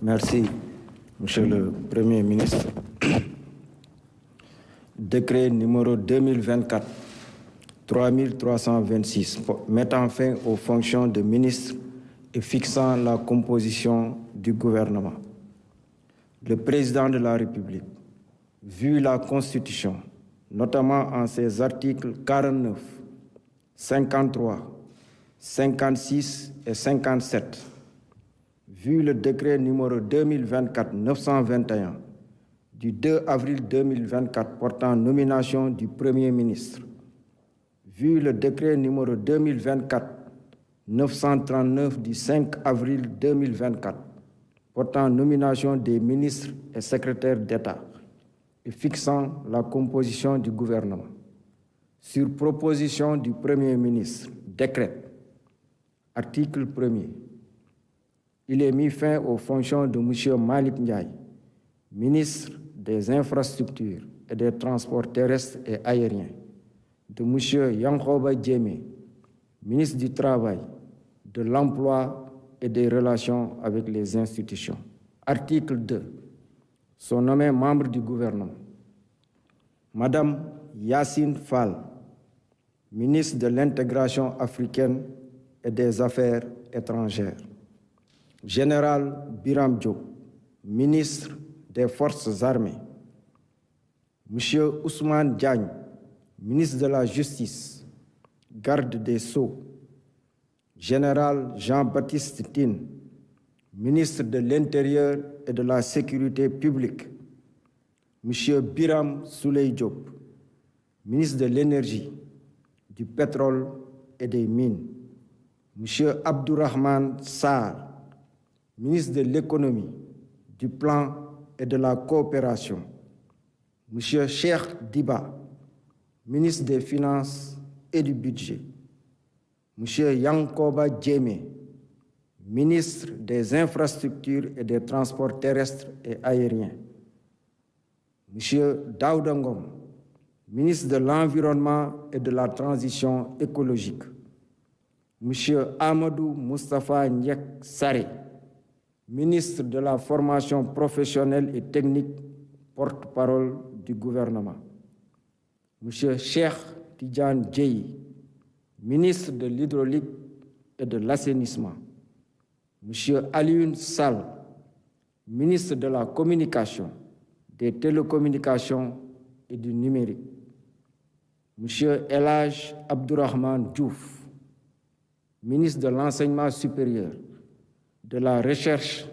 Merci, Monsieur le Premier ministre. Décret numéro 2024-3326 mettant fin aux fonctions de ministre et fixant la composition du gouvernement. Le président de la République, vu la Constitution, notamment en ses articles 49, 53, 56 et 57, vu le décret numéro 2024-921 du 2 avril 2024 portant nomination du Premier ministre, vu le décret numéro 2024-939 du 5 avril 2024 portant nomination des ministres et secrétaires d'État et fixant la composition du gouvernement. Sur proposition du Premier ministre, décret, article 1er, il est mis fin aux fonctions de M. Malick Ndiaye, ministre des Infrastructures et des Transports terrestres et aériens, de M. Yankhoba Diémé, ministre du Travail, de l'Emploi et des Relations avec les institutions. Article 2. Sont nommés membres du gouvernement. Madame Yassine Fall, ministre de l'Intégration africaine et des Affaires étrangères. Général Biram Diop, ministre des Forces armées. Monsieur Ousmane Diagne, ministre de la Justice, garde des Sceaux. Général Jean-Baptiste Tine, ministre de l'Intérieur et de la Sécurité publique. Monsieur Biram Souley Diop, ministre de l'Énergie, du Pétrole et des Mines. Monsieur Abdourahmane Sarr, ministre de l'Économie, du Plan et de la Coopération. Monsieur Cheikh Diba, ministre des Finances et du Budget. Monsieur Yankhoba Diémé, ministre des Infrastructures et des Transports terrestres et aériens. Monsieur Daouda Ngom, ministre de l'Environnement et de la Transition écologique. Monsieur Amadou Moustapha Ndiek Sarré, ministre de la Formation professionnelle et technique, porte-parole du gouvernement. Monsieur Cheikh Tidiane Dièye, ministre de l'Hydraulique et de l'Assainissement. Monsieur Alioune Sall, ministre de la Communication, des Télécommunications et du Numérique. Monsieur El Hadj Abdourahmane Diouf, ministre de l'Enseignement supérieur, de la Recherche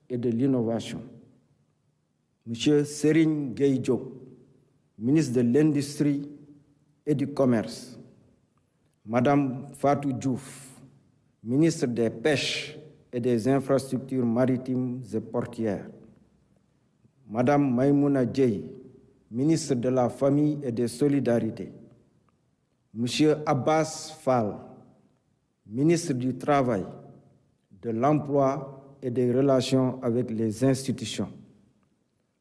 et de l'Innovation. Monsieur Serigne Gueye Diop, ministre de l'Industrie et du Commerce. Madame Fatou Diouf, ministre des Pêches et des Infrastructures maritimes et portières. Madame Maïmouna Dièye, ministre de la Famille et des Solidarités. Monsieur Abbas Fall, ministre du Travail, de l'Emploi et des Relations avec les institutions.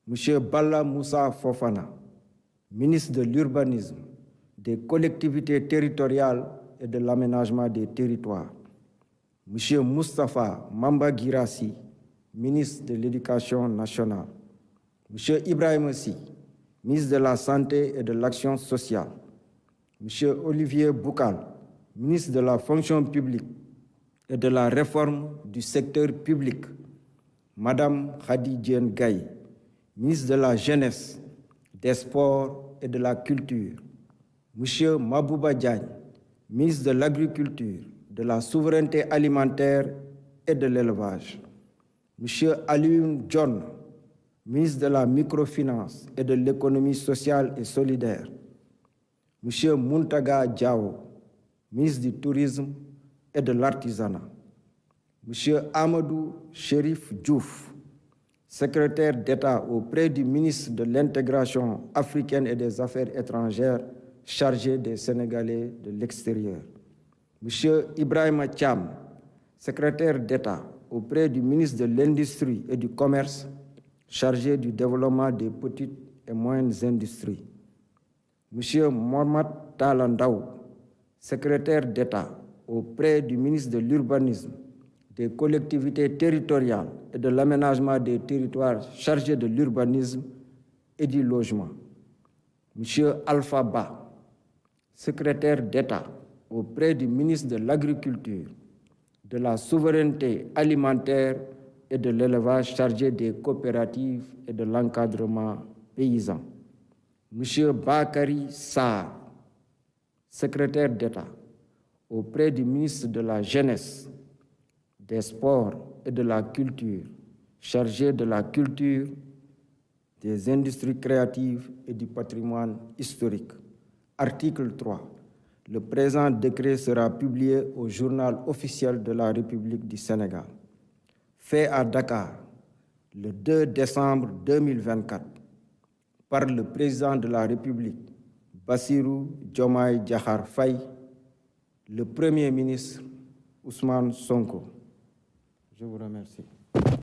Monsieur Balla Moussa Fofana, ministre de l'Urbanisme, des Collectivités territoriales et de l'Aménagement des territoires. Monsieur Moustapha Mamba Guirassi, ministre de l'Éducation nationale. Monsieur Ibrahim Sy, ministre de la Santé et de l'Action sociale. Monsieur Olivier Boukal, ministre de la Fonction publique et de la Réforme du secteur public. Madame Khady Diène Gaye, ministre de la Jeunesse, des Sports et de la Culture. Monsieur Mabouba Diagne, ministre de l'Agriculture, de la Souveraineté alimentaire et de l'Élevage. Monsieur Alioune John, ministre de la Microfinance et de l'Économie sociale et solidaire. Monsieur Muntaga Diao, ministre du Tourisme et de l'Artisanat. Monsieur Amadou Chérif Diouf, secrétaire d'État auprès du ministre de l'Intégration africaine et des Affaires étrangères, chargé des Sénégalais de l'extérieur. Monsieur Ibrahima Thiam, secrétaire d'État auprès du ministre de l'Industrie et du Commerce, chargé du développement des petites et moyennes industries. Monsieur Mohamed Talandaou, secrétaire d'État auprès du ministre de l'Urbanisme, des collectivités territoriales et de l'aménagement des territoires chargé de l'urbanisme et du logement, M. Alpha Ba, secrétaire d'État auprès du ministre de l'Agriculture, de la souveraineté alimentaire et de l'élevage chargé des coopératives et de l'encadrement paysan, M. Bakary Sarr, secrétaire d'État auprès du ministre de la Jeunesse, des Sports et de la Culture, chargé de la culture, des industries créatives et du patrimoine historique. Article 3. Le présent décret sera publié au journal officiel de la République du Sénégal. Fait à Dakar le 2 décembre 2024 par le président de la République, Bassirou Diomaye Diakhar Faye, le Premier ministre Ousmane Sonko. Je vous remercie.